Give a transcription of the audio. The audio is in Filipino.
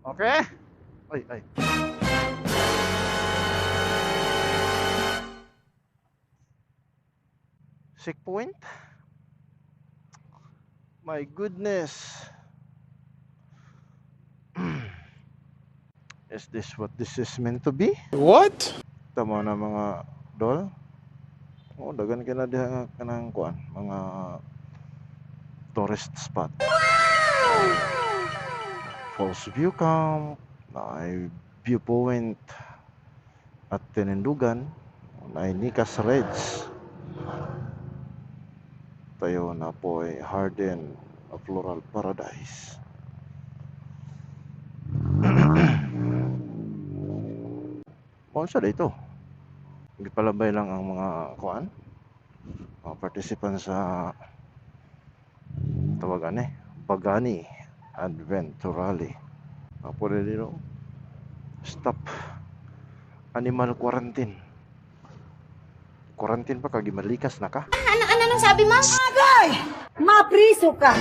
Okay? Ay, ay. Sick point? My goodness. Is this what this is meant to be? What? Tama na mga dol. Oh, dagan ka na diha kanang kuan, mga tourist spot. Falls View Camp, na viewpoint at Tinindugan, na Nicas Reds. Tayo na po ay Harden of Floral Paradise. Kung dito, gipalabay lang ang mga kuan, mga participants sa tawagan Bagani Adventure Rally. Pwede dito, stop animal quarantine. Quarantine pa kag malikas na ka. Ano nang sabi mo? Agay! Mapriso ka!